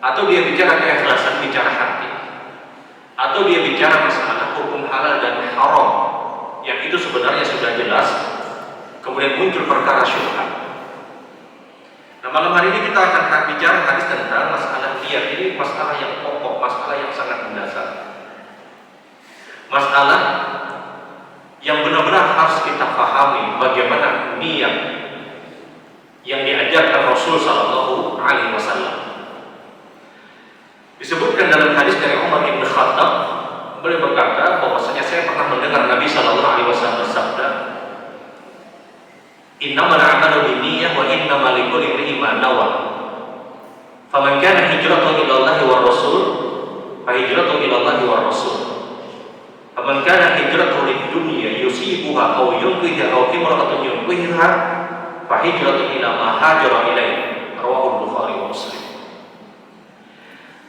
atau dia bicara keikhlasan, bicara hati, atau dia bicara masalah hukum halal dan haram yang itu sebenarnya sudah jelas, kemudian muncul perkara syubhat. Nah, malam hari ini kita akan bicara hadis tentang masalah niat. Ini masalah yang pokok, masalah yang sangat mendasar, masalah yang benar-benar harus kita pahami bagaimana niat yang diajarkan Rasul Sallallahu Alaihi Wasallam. Disebutkan dalam hadis dari Umar bin Khattab, beliau berkata bahwasanya saya pernah mendengar Nabi Sallallahu Alaihi Wasallam bersabda, innamal a'malu binniyah wa innamal likulli imri'in ma nawa. Faman kana hijratuhu ila Allah wa Rasul, fa hijratuhu ila Allah wa Rasul. Faman kana hijratuhu lid-dunya yusibuha aw yunkiha aw imra'atun yunkiha, fa hijratuhu ila ma hajara ilaihi. Rawahu Bukhari wa Muslim.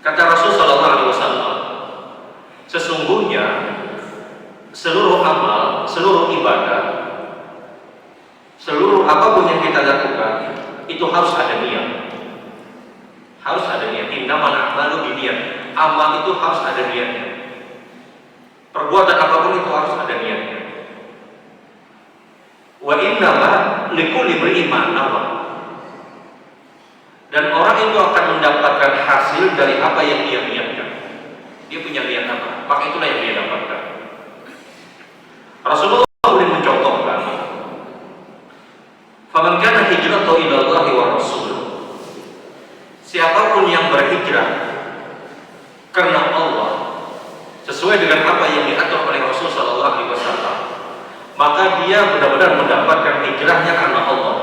Kata Rasul sallallahu alaihi wasallam, sesungguhnya seluruh amal, seluruh ibadah, seluruh apapun yang kita lakukan itu harus ada niat. Harus ada niat. Innamal a'malu binniyat. Amal itu harus ada niatnya. Perbuatan apapun itu harus ada niatnya. Wa innama likulli imri'in ma nawa. Dan orang itu akan mendapatkan hasil dari apa yang dia niatkan. Dia punya niat apa, maka itulah yang dia dapatkan. Rasulullah kemudian mencontohkan, faman kana hijratuhu ila Allah wa Rasul. Siapapun yang berhijrah karena Allah sesuai dengan apa yang diatur oleh Rasul sallallahu alaihi wasallam, maka dia benar-benar mendapatkan hijrahnya karena Allah.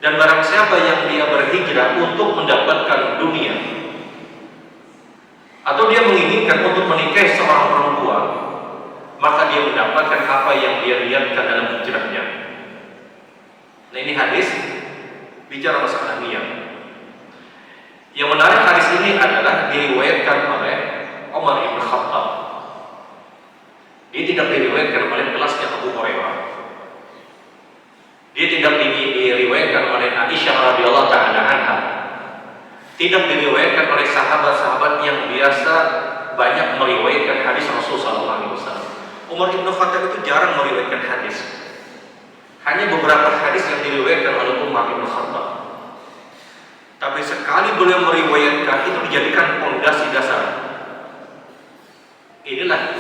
Dan barang siapa yang dia berhijrah untuk mendapatkan dunia, atau dia menginginkan untuk menikahi seorang perempuan, maka dia mendapatkan apa yang dia niatkan dalam hijrahnya. Nah, ini hadis bicara masalah niat. Yang menarik hadis ini adalah diriwayatkan oleh Umar bin Khattab. Dia tidak diriwayatkan oleh kelasnya Abu Hurairah. Dia tidak diriwayatkan oleh Aisyah radhiyallahu taala anha. Tidak diriwayatkan oleh sahabat-sahabat yang biasa banyak meriwayatkan hadis Rasul sallallahu alaihi wasallam. Umar bin Khattab itu jarang meriwayatkan hadis. Hanya beberapa hadis yang diriwayatkan oleh Umar bin Khattab. Tapi sekali beliau meriwayatkan, itu dijadikan fondasi dasar. Inilah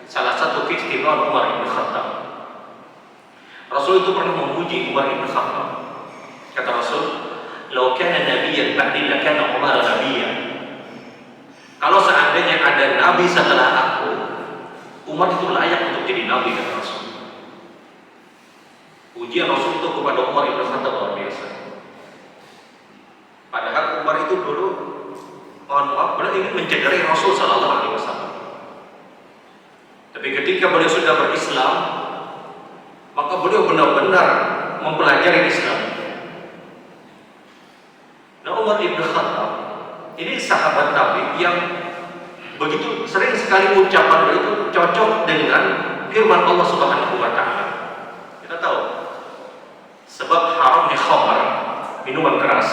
salah satu keistimewaan Umar bin Khattab. Rasul itu pernah memuji Umar bin Khattab. Kata Rasul, "Lau kana nabiyyan ba'di lakana Umar nabiyyan." Kalau seandainya ada nabi setelah aku, Umar itu layak untuk jadi nabi, kata Rasul. Ujian Rasul itu kepada Umar bin Khattab luar biasa. Padahal Umar itu dulu, mohon maaf, beliau ingin mencederai Rasul sallallahu alaihi wasallam. Tapi ketika beliau sudah berislam, maka beliau benar-benar mempelajari Islam. Nah, Umar bin Khattab ini sahabat Nabi yang begitu sering sekali ucapan beliau itu cocok dengan firman Allah Subhanahu wa taala. Kita tahu sebab haramnya khamar, minuman keras,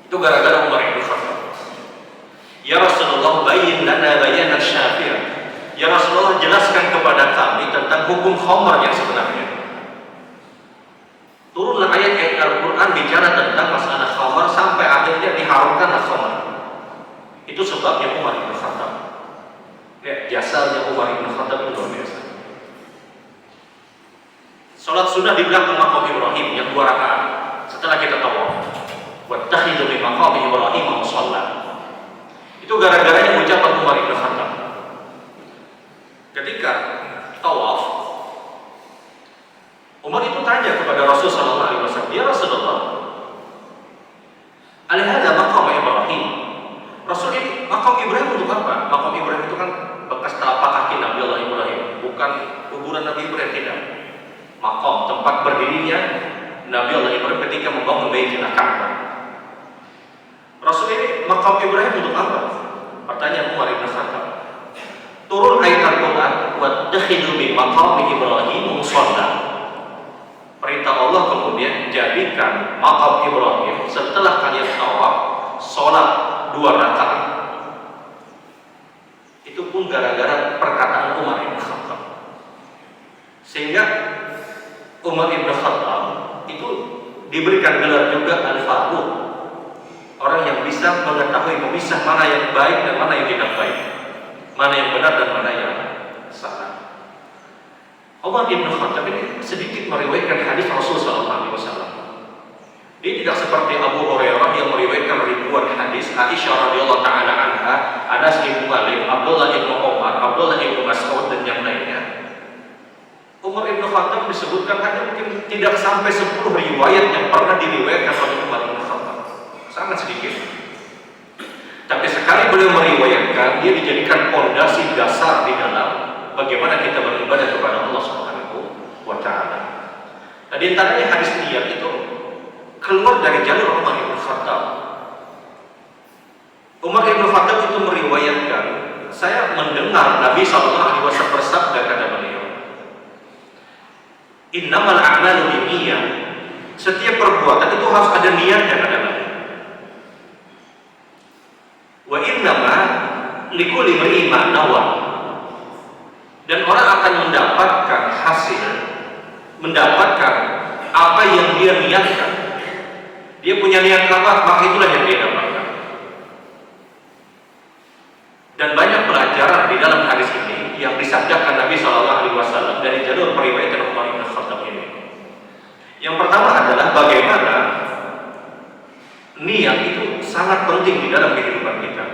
itu gara-gara Umar bin Khattab. Ya Rasulullah, bayyin lana bayanan syafi'an. Ya Rasulullah, jelaskan kepada kami tentang hukum khamar yang sebenarnya. Turunlah ayat-ayat Al-Quran bicara tentang masalah khamar sampai akhirnya diharamkan khamar. Itu sebabnya Umar bin Khattab. Ya, jasanya Umar bin Khattab itu luar biasa. Salat sunnah di belakang maqam Ibrahim yang 2 rakaat setelah kita tawaf. Wattakhidhu min maqam Ibrahim musalla. Itu gara-garanya ucapan Umar bin Khattab. Ketika tawaf, Umar itu tanya kepada Rasul sallallahu alaihi wasallam, "Ya Rasulullah, alihada maqam Ibrahim?" Rasul, ini maqam Ibrahim untuk apa? Maqam Ibrahim itu kan bekas telapak kaki Nabi Allah Ibrahim, bukan kuburan Nabi Ibrahim, tidak. Maqam, tempat berdirinya Nabi Allah Ibrahim ketika membangun Baitul Ka'bah. Rasul, ini maqam Ibrahim untuk apa? Pertanyaan Umar bin Khattab. Turun ayat Al-Quran, "Wattakhidhu min maqami Ibrahim musalla." Perintah Allah kemudian jadikan maqam Ibrahim setelah kalian sholat 2 rakaat. Itu pun gara-gara perkataan Umar bin Khattab. Sehingga Umar bin Khattab itu diberikan gelar juga Al-Faruq, orang yang bisa mengetahui memisah mana yang baik dan mana yang tidak baik, mana yang benar dan mana yang salah. Umar bin Khattab ini sedikit meriwayatkan hadis Rasulullah SAW. Dia tidak seperti Abu Hurairah yang meriwayatkan ribuan hadis, Aisyah radhiyallahu taala anha, Anas bin Malik, Abdullah bin Umar, Abdullah bin Mas'ud dan yang lainnya. Umar bin Khattab disebutkan hanya mungkin tidak sampai 10 riwayat yang pernah diriwayatkan oleh Umar bin Khattab. Sangat sedikit. Tapi sekali beliau meriwayatkan, dia dijadikan fondasi dasar di dalam bagaimana kita beribadah kepada Allah Subhanahu wa taala. Nah, di antaranya hadis niat itu keluar dari jalur Umar bin Khattab. Umar bin Khattab itu meriwayatkan, saya mendengar Nabi SAW bersabda, kata beliau, innamal a'malu binniyah, setiap perbuatan itu harus ada niatnya, kata beliau. Wa innama likulli imri'in ma nawa, dan orang akan mendapatkan hasil, mendapatkan apa yang dia niatkan. Dia punya niat apa, maka itulah yang dia dapatkan. Dan banyak pelajaran di dalam hadis ini yang disabdakan Nabi SAW dari jalur periwayatan Umar bin Khattab ini. Yang pertama adalah bagaimana niat itu sangat penting di dalam kehidupan kita.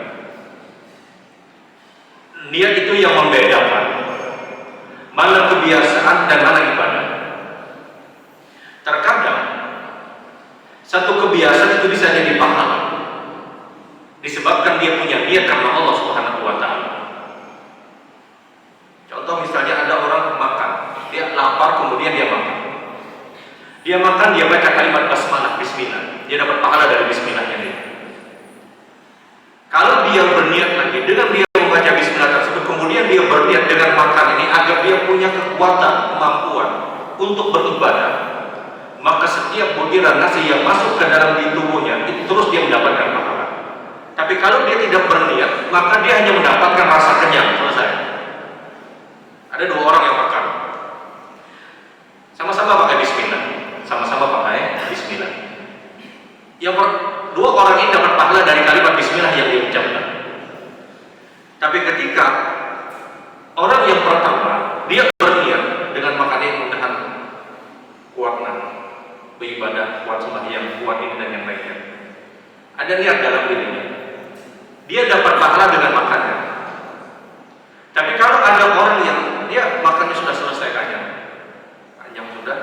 Niat itu yang membedakan mana kebiasaan dan mana ibadah. Terkadang satu kebiasaan itu bisa jadi pahala disebabkan dia punya niat karena Allah Subhanahu wa taala. Contoh misalnya ada orang makan, dia lapar kemudian dia makan. Dia makan, dia baca kalimat basmalah, bismillah. Dia dapat pahala dari bismillahnya dia. Kalau dia berniat lagi dengan dia membaca bismillah tersebut, kemudian dia berniat dengan makan ini agar dia punya kekuatan, kemampuan untuk beribadah, maka setiap butiran nasi yang masuk ke dalam di tubuhnya itu terus dia mendapatkan pahala. Tapi kalau dia tidak berniat, maka dia hanya mendapatkan rasa kenyang, selesai. Ada 2 orang yang makan, sama-sama pakai bismillah, sama-sama pakai bismillah. Yang 2 orang ini dapat pahala dari kalimat bismillah yang dia ucapkan. Tapi ketika orang yang pertama dia berniat dengan makannya mudahan kuat beribadah, kuat sembahyang, kuat ini dan yang lainnya, ada niat dalam dirinya, dia dapat pahala dengan makannya. Tapi kalau ada orang yang dia makannya sudah selesai kenyang sudah,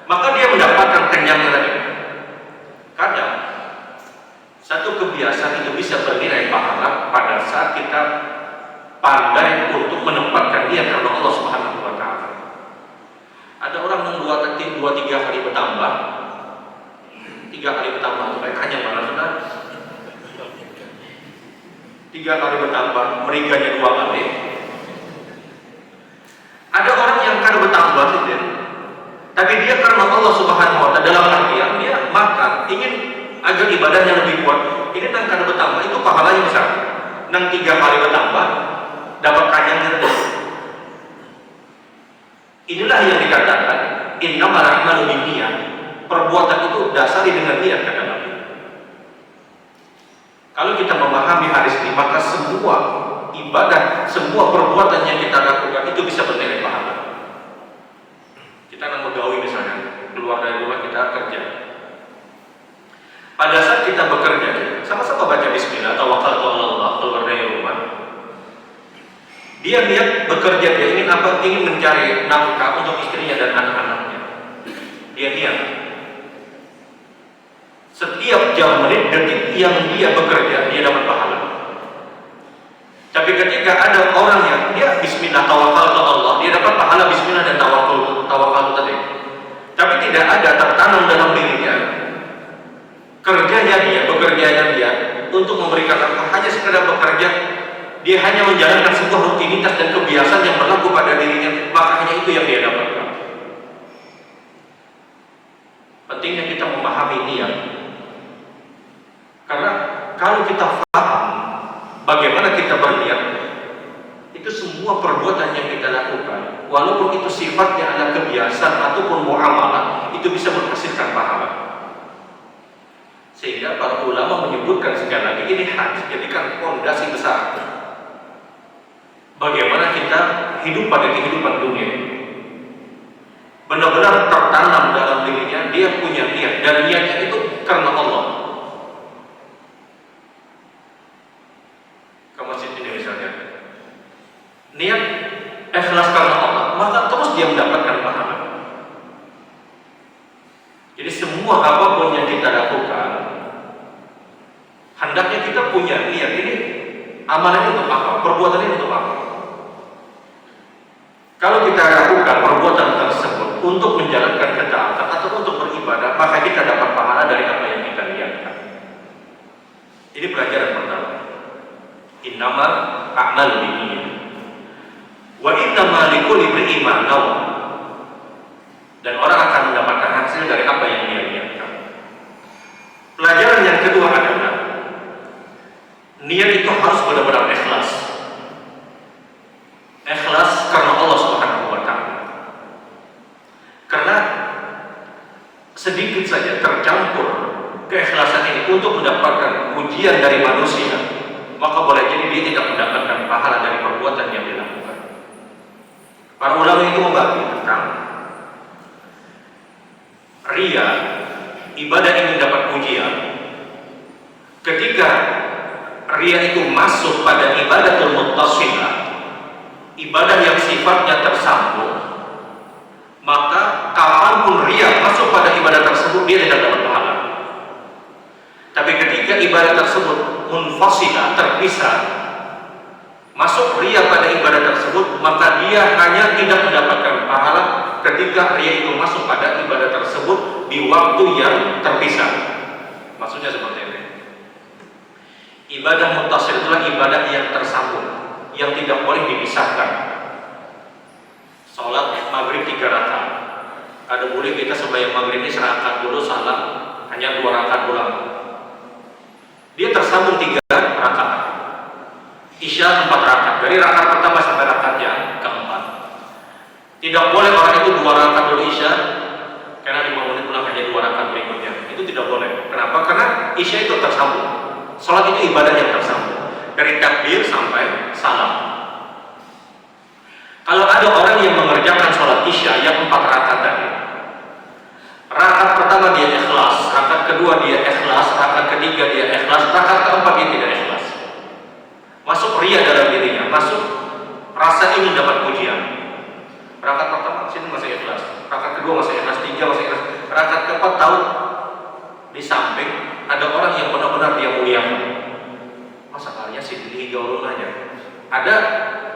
maka dia mendapatkan kenyang lagi. Kadang satu kebiasaan itu bisa bernilai pahala pada saat kita pandai untuk menempatkan niat karena Allah Subhanahu wa taala. Ada orang yang 2-3 kali bertambah, 3 kali bertambah supaya kenyang mana sudah. 3 kali bertambah, meriganya 2 kali. Ada orang yang kan bertambah saja, tapi dia karena Allah Subhanahu wa taala, dalam artian dia makan ingin agar ibadahnya lebih kuat. Ini nang kada bertambah itu pahalanya besar. Nang 3 kali bertambah dapat kenyangnya terus. Inilah yang dikatakan innamal a'malu binniyah. Perbuatan itu dasari dengan niat, kata Nabi. Kalau kita memahami hadis ini, maka semua ibadah, semua perbuatan yang kita lakukan itu bisa bernilai pahala. Kita akan bergaul misalnya, keluar dari rumah kita kerja. Pada saat kita bekerja, sama-sama baca bismillah, tawakkaltu 'ala Allah, keluar dari rumah. Dia niat bekerja, dia ingin apa? Ingin mencari nafkah untuk istrinya dan anak-anaknya. Dia niat. Setiap jam, menit, detik yang dia bekerja, dia dapat pahala. Tapi ketika ada orang yang dia bismillah, tawakkaltu 'ala Allah, dia dapat pahala bismillah dan tawakal tadi. Tapi tidak ada tertanam dalam dirinya kerjanya dia, bekerjanya dia untuk memberikan nafkah, hanya sekedar bekerja, dia hanya menjalankan sebuah rutinitas dan kebiasaan yang berlaku pada dirinya, maka hanya itu yang dia dapatkan. Pentingnya kita memahami niat, karena kalau kita paham bagaimana kita berniat, itu semua perbuatan yang kita lakukan, walaupun itu sifatnya adalah kebiasaan ataupun muamalah, itu bisa menghasilkan pahala. Sehingga para ulama menyebutkan sekali lagi, ini hadis jadikan fondasi besar bagaimana kita hidup pada kehidupan dunia. Benar-benar tertanam dalam dirinya, dia punya niat, dan niatnya itu karena Allah. Ke masjid ini misalnya, niat ikhlas karena Allah, maka terus dia mendapatkan pahala. Jadi semua apapun yang kita lakukan, hendaknya kita punya niat, ini amalannya untuk apa, perbuatannya untuk apa. Kalau kita lakukan perbuatan tersebut untuk menjalankan ketaatan atau untuk beribadah, maka kita dapat pahala dari apa yang kita niatkan. Ini pelajaran pertama. Innama a'malu binniyat wa innama likulli imri'in ma nawa. Dan orang akan mendapatkan hasil dari apa yang dia niatkan. Pelajaran yang kedua adalah niat itu harus benar-benar ikhlas. Ikhlas karena Allah Subhanahu wa Ta'ala. Karena sedikit saja tercampur keikhlasan ini untuk mendapatkan pujian dari manusia, maka boleh jadi dia tidak mendapatkan pahala dari perbuatan yang dilakukan. Para ulama itu membagi tentang riya, ibadah ingin dapat pujian. Ketika riya itu masuk pada ibadatul muttasilah, ibadah yang sifatnya tersambung, maka kapanpun riya masuk pada ibadah tersebut, dia tidak dapat pahala. Tapi ketika ibadah tersebut munfasilah, terpisah, masuk riya pada ibadah tersebut, maka dia hanya tidak mendapatkan pahala ketika riya itu masuk pada ibadah tersebut di waktu yang terpisah. Maksudnya seperti ini. Ibadah muttasil itulah ibadah yang tersambung, yang tidak boleh dipisahkan. Sholat maghrib 3 rakaat, ada boleh kita sembahyang maghrib ini serakaat dulu, salam, hanya 2 rakaat ulang. Dia tersambung 3 rakaat. Isya 4 rakaat, dari rakaat pertama sampai rakaat yang keempat. Tidak boleh orang itu 2 rakaat dulu Isya, karena 5 menit pulang hanya 2 rakaat berikutnya. Itu tidak boleh. Kenapa? Karena Isya itu tersambung. Sholat itu ibadah yang tersambung, dari takbir sampai salam. Kalau ada orang yang mengerjakan sholat Isya yang 4 rakaat tadi, rakaat pertama dia ikhlas, rakaat kedua dia ikhlas, rakaat ketiga dia ikhlas, rakaat keempat dia tidak ikhlas, masuk riya dalam dirinya, masuk rasa ingin dapat pujian. Rakaat pertama sini masih ikhlas, rakaat kedua masih ikhlas, 3 masih ikhlas, rakaat keempat tahu di samping ada orang yang benar-benar dia muliakan. Masa kalinya sih digaulun aja. Ada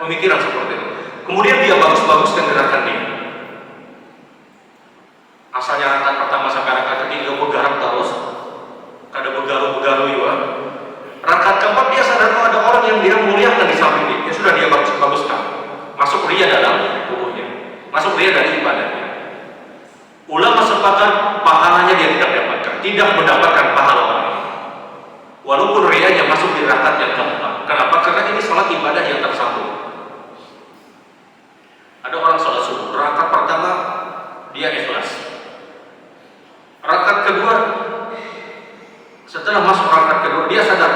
pemikiran seperti itu. Kemudian dia bagus-baguskan gerakan dia. Asalnya rakaat pertama sampai rakaat ketiga bergerak terus, kada begaru-begaru juga. Rakaat keempat dia sadar kalau ada orang yang dia muliakan di samping dia. Ya sudah, dia bagus-baguskan. Masuk riya dalam tubuhnya, masuk riya dari ibadahnya. Ulama sepakat pahalanya dia tidak dapatkan, tidak mendapatkan pahala orang, walaupun riyanya masuk di rakaat yang keempat. Kenapa? Karena ini sholat ibadah yang tersambung. Ada orang sholat subuh, rakaat pertama dia ikhlas, rakaat kedua setelah masuk rakaat kedua dia sadar.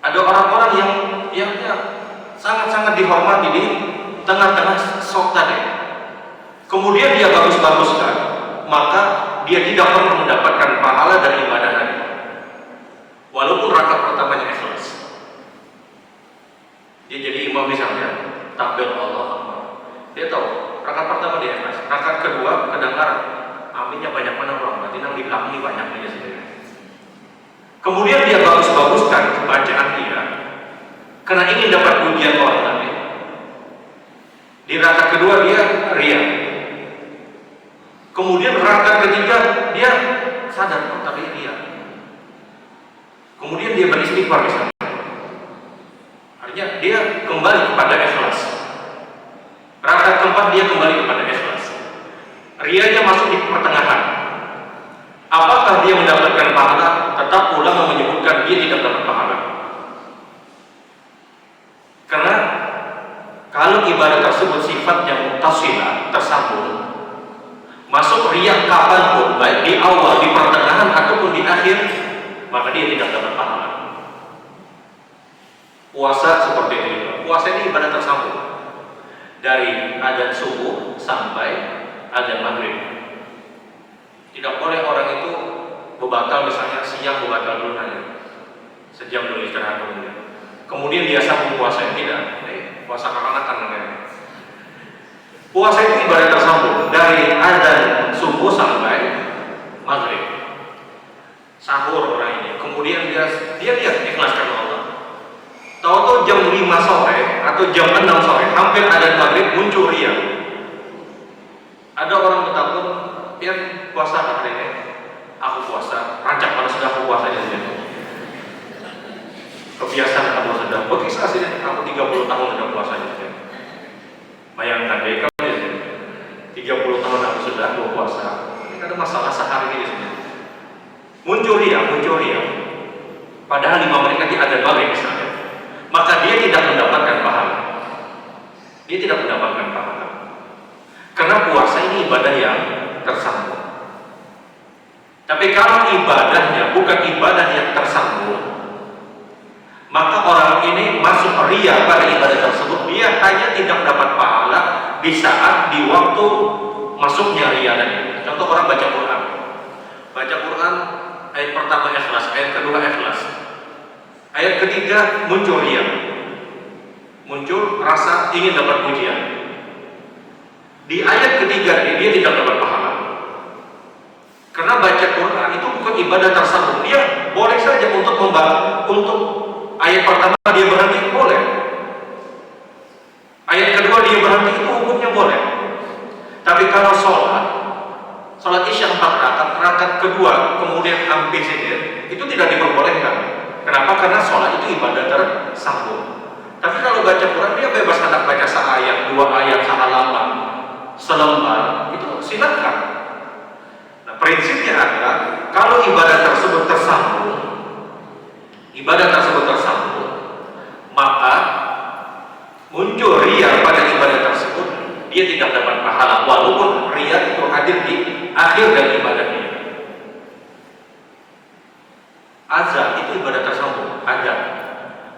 Ada orang-orang yang sangat-sangat dihormati di tengah-tengah sholat tadi. Kemudian dia bagus-baguskan, maka dia tidak pernah mendapatkan pahala dari ibadah tadi, walaupun rakaat pertamanya ikhlas. Dia jadi imam misalnya, takbir Allah Akbar, dia tahu rakaat pertama dia ikhlas, rakaat kedua kedengar aminnya banyak mana orang, berarti nang di belakang ini banyak dia sendiri. Kemudian dia bagus-baguskan bacaan dia karena ingin dapat pujian orang tadi. Di rakaat kedua dia riya. Kemudian rakaat ketiga dia sadar, oh tadi riya. Kemudian dia beristighfar misalnya. Artinya dia kembali kepada ikhlas. Rakaat keempat dia kembali kepada ikhlas. Riyanya masuk di pertengahan. Apakah dia mendapatkan pahala? Tetap ulama menyebutkan tersebut sifatnya muttasilah, tersambung, masuk riya kapanpun, baik di awal, di pertengahan ataupun di akhir, maka dia tidak dapat pahala. Puasa seperti itu juga. Puasa ini ibadah tersambung dari adzan subuh sampai adzan maghrib. Tidak boleh orang itu bebatal, misalnya siang bebatal dulu hanya sejam dulu istirahat kemudian dia sambung puasa. Tidak, puasa kekanakan namanya. Puasa itu ibadah tersambung dari adzan subuh sampai maghrib. Sahur orang ini, kemudian dia lihat ikhlas karena Allah. Tahu-tahu jam 5 sore atau jam 6 sore hampir adzan maghrib muncul riya. Ada orang bertakun, "Pian puasa hari ini?" "Aku puasa." "Rancak mana sudah aku puasa aja." Kebiasaan kamu sudah. Oke, aslinya kamu 30 tahun sudah puasa aja. Bayangkan deh, kalau 30 tahun aku sudah puasa. Ini ada masalah sehari ini sebenarnya. Muncul riya. Padahal 5 menit nanti adzan maghrib misalnya. Maka dia tidak mendapatkan pahala. Dia tidak mendapatkan pahala. Karena puasa ini ibadah yang tersambung. Tapi kalau ibadahnya bukan ibadah yang tersambung, maka orang ini masuk riya pada ibadah tersebut. Dia hanya tidak dapat pahala di saat, di waktu masuknya riya tadi. Contoh orang baca Quran. Baca Quran, ayat pertama ikhlas, ayat kedua ikhlas, ayat ketiga muncul riya, muncul rasa ingin dapat pujian. Di ayat ketiga ini dia tidak dapat pahala. Karena baca Quran itu bukan ibadah tersambung. Dia boleh saja untuk ayat pertama dia berhenti, boleh. Ayat kedua dia berhenti, itu hukumnya boleh. Tapi kalau sholat isya 4 rakaat kedua kemudian hampir sendiri, itu tidak diperbolehkan. Kenapa? Karena sholat itu ibadah tersambung. Tapi kalau baca Quran dia bebas hendak baca seayat, 2 ayat, sehalaman, selembar, itu silakan. Nah, prinsipnya adalah kalau ibadah tersebut tersambung, maka muncul riya pada ibadah tersebut, dia tidak dapat pahala walaupun riya itu hadir di akhir dari ibadahnya. Azan itu ibadah tersambung. Azan,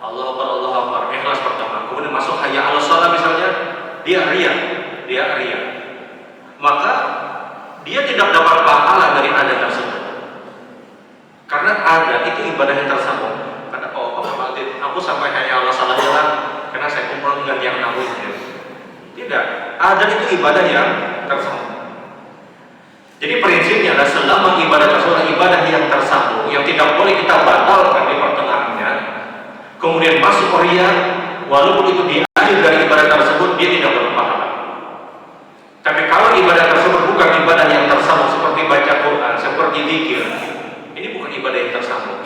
Allahu Akbar, Allahu Akbar, ikhlas pertama, kemudian masuk hayya 'alas shalah misalnya, dia riya. Maka dia tidak dapat pahala dari azan tersebut. Karena azan itu ibadah yang tersambung. Kata aku sampai hayya 'alas shalah jalan karena saya kumpul dengan yang namun. Tidak, azan itu ibadah yang tersambung. Jadi prinsipnya adalah selama ibadah tersebut ibadah yang tersambung, yang tidak boleh kita batalkan di pertengahannya, kemudian masuk riya, walaupun itu di akhir dari ibadah tersebut, dia tidak berpahala. Tapi kalau ibadah tersebut bukan ibadah yang tersambung seperti baca Quran, seperti zikir, ini bukan ibadah yang tersambung.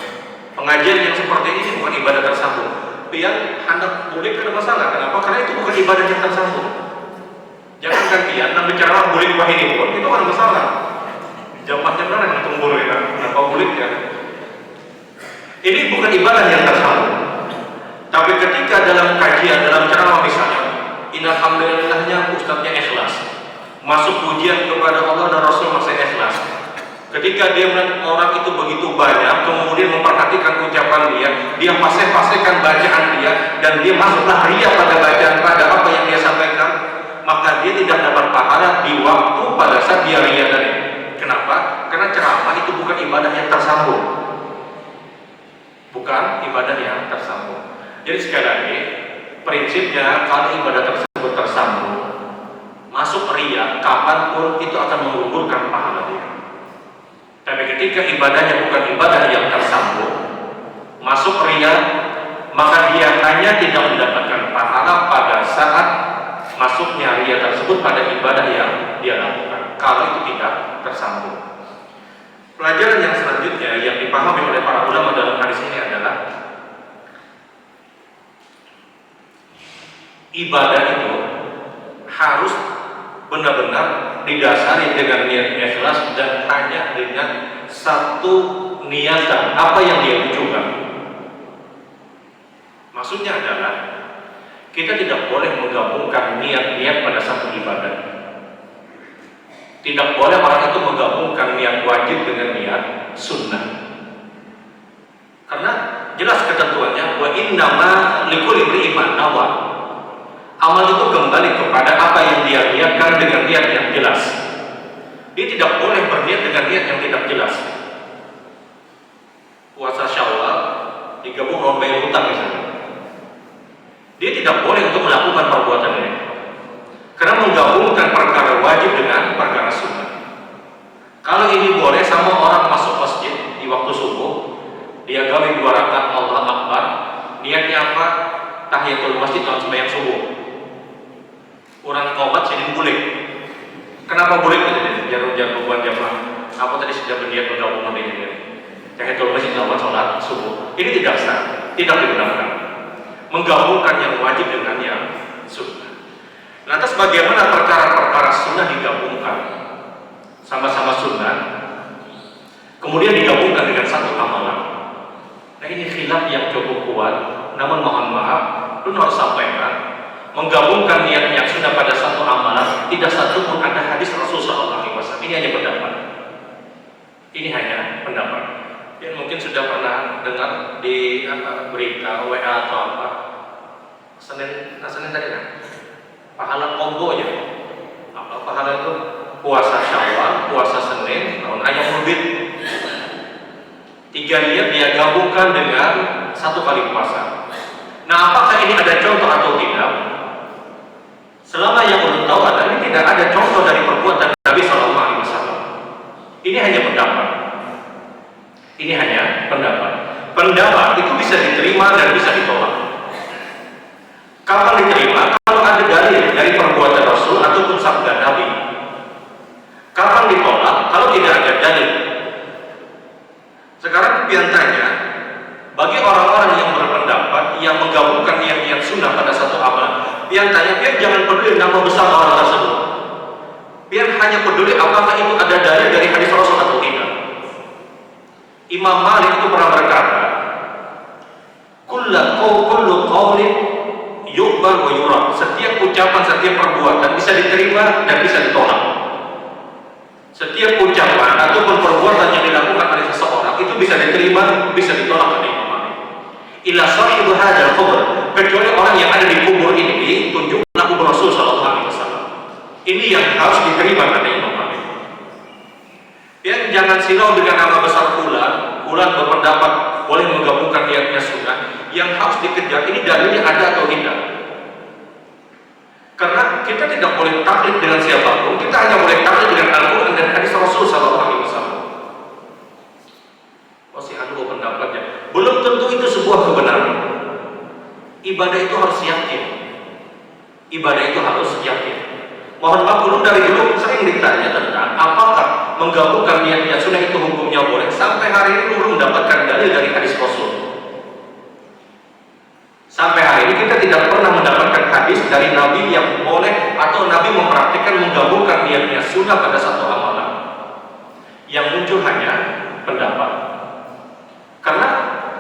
Pengajian yang seperti ini bukan ibadah tersambung. Pian hendak boleh ada masalah. Kenapa? Karena itu bukan ibadah yang tersambung. Jangan gantian, nak bicara boleh wah ini pun itu ada masalah. Jamaahnya mana yang tunggu ya? Kenapa boleh ya? Ini bukan ibadah yang tersambung. Tapi ketika dalam kajian, dalam ceramah misalnya, alhamdulillahnya ustadznya ikhlas, masuk pujian kepada Allah dan Rasul masih ikhlas. Ketika dia melihat orang itu begitu banyak, kemudian memperhatikan ucapan dia pasang-pasangkan bacaan dia, dan dia masuklah riya pada bacaan, pada apa yang dia sampaikan, maka dia tidak dapat pahala di waktu pada saat dia riya tadi. Kenapa? Karena ceramah itu bukan ibadah yang tersambung. Bukan ibadah yang tersambung. Jadi sekali lagi, prinsipnya kalau ibadah tersebut tersambung, masuk riya, kapanpun itu akan menggugurkan pahala dia. Tapi ketika ibadahnya bukan ibadah yang tersambung, masuk riya, maka dia hanya tidak mendapatkan pahala pada saat masuknya riya tersebut pada ibadah yang dia lakukan. Kalau itu tidak tersambung. Pelajaran yang selanjutnya yang dipahami oleh para ulama dalam hadis ini adalah ibadah itu harus benar-benar didasari dengan niat ikhlas dan hanya dengan satu niatan apa yang dia tujukan. Maksudnya adalah Kita tidak boleh menggabungkan niat-niat pada satu ibadah. Tidak boleh orang itu menggabungkan niat wajib dengan niat sunnah. Karena jelas ketentuannya, wa innama likulli imri'in ma nawa. Amal itu kembali kepada apa yang dia niatkan dengan niat yang jelas. Dia tidak boleh berniat dengan niat yang tidak jelas. Puasa Syawal digabung dengan bayar hutang misalnya. Dia tidak boleh untuk melakukan perbuatan ini. Karena menggabungkan perkara wajib dengan perkara sunnah. Kalau ini boleh, sama orang masuk masjid di waktu subuh, dia gawe 2 rakaat Allah Akbar, niatnya apa? Tahiyatul masjid atau sembahyang subuh. Orang qomat jadi boleh. Kenapa boleh? Jangan buat jamaah. Apa tadi sudah berniat menggabungkan ini? Tahiyatul masjid atau sholat subuh. Ini tidak sah, tidak dibenarkan. Menggabungkan yang wajib dengan yang sunnah. Lantas bagaimana perkara-perkara sunnah digabungkan sama-sama sunnah, kemudian digabungkan dengan satu amalan? Nah, ini khilaf yang cukup kuat. Namun mohon maaf, lu harus sampaikan, menggabungkan niat-niat sunnah pada satu amalan, tidak satu pun ada hadis Rasulullah SAW. Ini hanya pendapat. Ini hanya pendapat. Yang mungkin sudah pernah dengar di berita WA atau apa. Senin tadi kan? Pahala combo aja. Apa pahala itu? Puasa Syawal, puasa Senin, tahun ayam ulbit. 3 niat dia gabungkan dengan 1 kali puasa. Nah, apakah ini ada contoh atau tidak? Selama yang belum tahu ada, ini tidak ada contoh dari perbuatan Nabi SAW. Ini hanya pendapat. Ini hanya pendapat. Pendapat itu bisa diterima dan bisa ditolak. Kapan diterima? Kalau ada dalil dari perbuatan Rasul ataupun sabda Nabi. Kapan ditolak? Kalau tidak ada dalil. Sekarang biasanya bagi orang-orang yang berpendapat yang menggabungkan niat-niat sunnah pada satu amalan, biasanya dia jangan peduli nama besar orang tersebut. Biar hanya peduli apakah itu ada dalil dari hadis Rasul atau tidak. Imam Malik itu pernah berkata, kullu qawlin yuqbal wa yurad. Setiap ucapan, setiap perbuatan bisa diterima dan bisa ditolak. Setiap ucapan ataupun perbuatan yang dilakukan oleh seseorang itu bisa diterima, bisa ditolak oleh Imam Malik. Illa sahibu hadzal qabr, kecuali orang yang ada di kubur ini ditunjukkan kubur Rasul sallallahu alaihi wasallam. Ini yang harus diterima oleh Imam Malik. Ya, jangan silau dengan nama besar fulan berpendapat boleh menggabungkan niatnya sunnah. Yang harus dikejar ini dalilnya ada atau tidak. Karena kita tidak boleh taklid dengan siapapun, kita hanya boleh taklid dengan Al-Quran dan hadis Rasul SAW. Masih ada pendapatnya. Belum tentu itu sebuah kebenaran. Ibadah itu harus yakin. Ibadah itu harus yakin. Mohon maaf, dulu dari dulu sering ditanya tentang apakah menggabungkan niat-niat sunnah itu hukumnya boleh. Sampai hari ini belum mendapatkan dalil dari hadis Rasul. Sampai hari ini kita tidak pernah mendapatkan hadis dari Nabi yang boleh atau Nabi mempraktikkan menggabungkan niat-niat sunnah pada satu amalan. Yang muncul hanya pendapat. Karena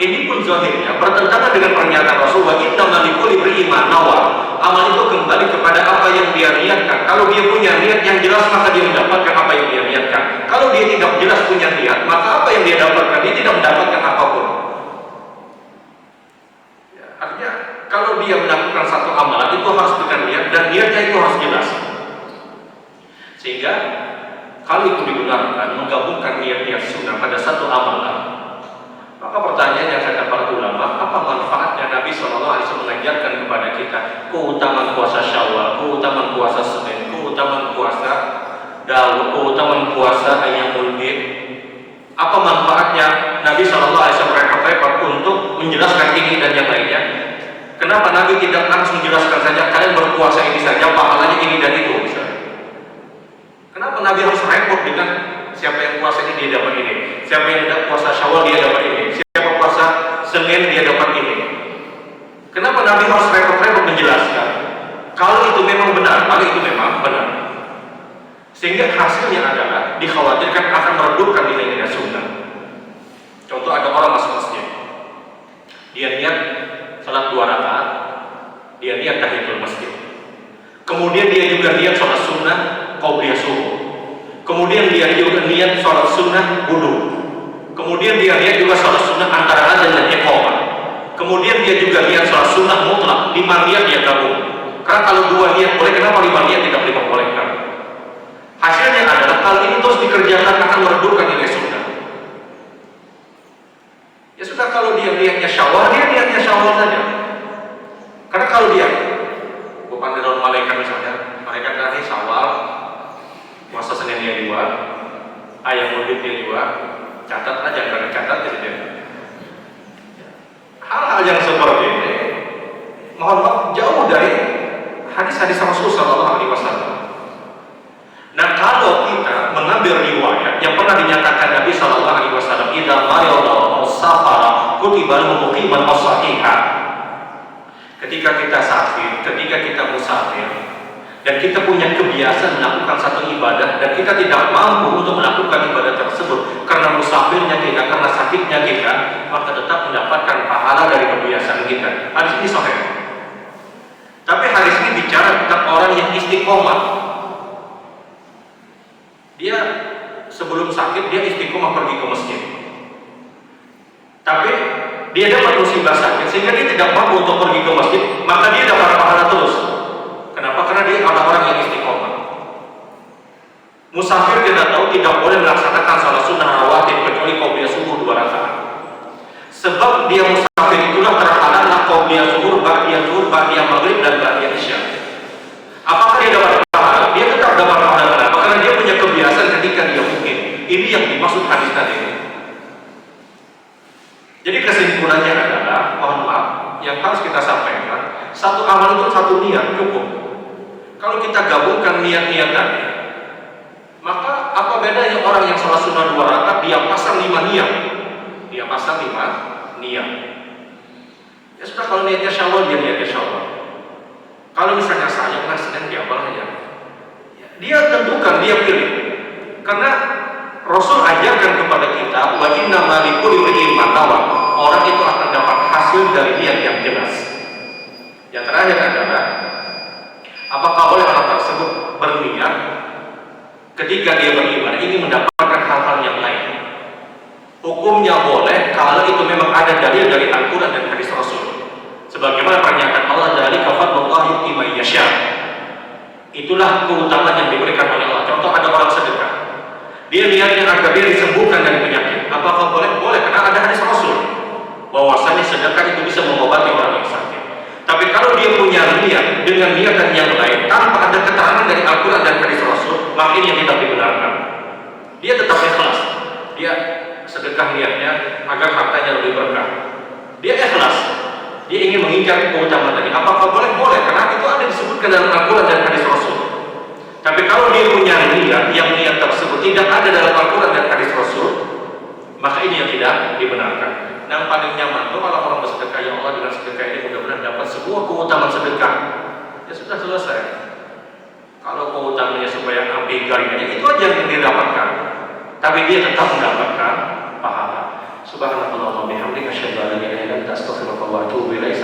ini pun zahirnya bertentangan dengan pernyataan Rasul, wa innamal likulli imri'in ma nawa. Amal itu kembali kepada apa yang dia niatkan. Kalau dia punya niat yang jelas, maka dia mendapatkan apa yang dia niatkan. Kalau dia tidak jelas punya niat, maka apa yang dia dapatkan? Dia tidak mendapatkan apapun. Ya, artinya kalau dia melakukan satu amalan itu harus dengan niat, dan niatnya itu harus jelas. Sehingga kalau itu digunakan menggabungkan niat-niat sunnah pada satu amalan, maka pertanyaan yang kata para ulama, apa manfaatnya Nabi SAW mengajarkan kepada kita keutamaan puasa Syawal, keutamaan puasa Senin, keutamaan puasa Daud, keutamaan puasa Ayyamul Bid? Apa manfaatnya Nabi SAW repot-repot untuk menjelaskan ini dan yang lainnya? Kenapa Nabi tidak langsung menjelaskan saja kalian berpuasa ini saja, pahalanya ini dan itu misalnya? Kenapa Nabi harus repot dengan siapa yang puasa ini dia dapat ini, siapa yang tidak puasa Syawal dia dapat ini, siapa puasa Senin dia dapat ini? Kenapa Nabi harus repot-repot menjelaskan? Kalau itu memang benar, kalau itu memang benar, sehingga hasilnya adalah dikhawatirkan akan meredupkan nilai-nilai sunnah. Contoh, ada orang masuk masjid, dia niat salat 2 rakaat, dia niat kemudian dia juga niat sholat sunnah qabliyah subuh, kemudian dia juga niat sholat sunnah wudu, kemudian dia niat juga sholat sunnah antara azan dan iqamah, kemudian dia juga niat sholat sunnah mutlak. 5 niat dia gabung. Karena kalau 2 niat boleh, kenapa 5 niat tidak diperbolehkan? Hasilnya adalah hal ini terus dikerjakan akan meredupkan nilai sunnah. Ya sudah, kalau dia niatnya syawal, dia niatnya syawal saja. Karena kalau dia bukan dari malaikat misalnya, malaikat dari syawal, puasa Senin dia 2, ayam maulid dia 2, catat aja, karena catat dia. Hal-hal yang seperti ini, mohon maaf, jauh dari hadis-hadis Rasul Sallallahu Alaihi Wasallam. Nah, kalau kita mengambil riwayat yang pernah dinyatakan Nabi Sallallahu Alaihi Wasallam, "Idza marida aw safara kutiba lahu muqiman aw sahiha." Ketika kita sakit, ketika kita musafir, dan kita punya kebiasaan melakukan satu ibadah, dan kita tidak mampu untuk melakukan ibadah tersebut karena musafirnya kita, karena sakitnya kita, maka tetap mendapatkan pahala dari kebiasaan kita. Hadis ini sahih. Tapi hadis ini bicara tentang orang yang istiqomah. Dia sebelum sakit dia istiqomah pergi ke masjid. Tapi dia dapat musibah sakit sehingga dia tidak mampu untuk pergi ke masjid, maka dia dapat pahala terus. Kenapa? Karena dia adalah orang yang istiqomah. Musafir kita tahu tidak boleh melaksanakan salat sunnah rawatib kecuali qabliyah subuh 2 rakaat. Sebab dia musafir itulah terhalang qabliyah zuhur, ba'diyah zuhur, ba'diyah maghrib dan ba'diyah isya. Apakah dia dapat pahala? Dia tetap dapat pahala. Kenapa? Karena dia punya kebiasaan ketika dia mungkin. Ini yang dimaksud hadis tadi. Jadi kesimpulannya adalah, mohon maaf, yang harus kita sampaikan, satu amal itu satu niat cukup. Kalau kita gabungkan niat-niat tadi, maka apa bedanya orang yang salat sunnah 2 rakaat dia pasang 5 niat, dia pasang 5 niat. Ya sudah, kalau niatnya syawal dia niatnya syawal. Kalau misalnya saya Senin dia apa aja, dia tentukan, dia pilih. Karena Rasul ajarkan kepada kita, wa inna ma likulli imrin ma nawa. Orang itu akan dapat hasil dari niat yang jelas. Yang terakhir adalah, apakah boleh orang tersebut berniat ketika dia beribadah ini mendapatkan hal-hal yang lain? Hukumnya boleh kalau itu memang ada dalil dari Al-Quran dan hadis Rasul. Sebagaimana pernyataan Allah, dari fadlullahi yu'ti man yasha. Itulah keutamaan yang diberikan oleh Allah. Contoh, ada orang sedekah, dia niatnya agar dia disembuhkan dari penyakit. Apakah boleh? Boleh, karena ada hadis Rasul bahwasanya sedekah itu bisa mengobati orang yang sakit. Tapi kalau dia punya niat dengan niatan yang lain tanpa ada keterangan dari Al-Quran dan hadis Rasul, maka ini yang tidak dibenarkan. Dia tetap ikhlas, dia sedekah niatnya agar hartanya lebih berkah, dia ikhlas, dia ingin mengincar keutamaan tadi. Apakah boleh? Boleh, karena itu ada disebutkan dalam Al-Quran dan hadis Rasul. Tapi kalau dia punya niat yang niat tersebut tidak ada dalam Al-Quran dan hadis Rasul, maka ini yang tidak dibenarkan. Yang paling nyaman tuh kalau orang bersedekah, ya Allah, dengan sedekah ini mudah-mudahan dapat sebuah keutamaan sedekah. Ya sudah, selesai. Kalau keutamaannya supaya ambil garingnya, itu aja yang didapatkan. Tapi dia tetap mendapatkan pahala. Subhanallah wa bihamdihi, asyhadu an la ilaha illa anta, astaghfiruka wa atubu ilaik.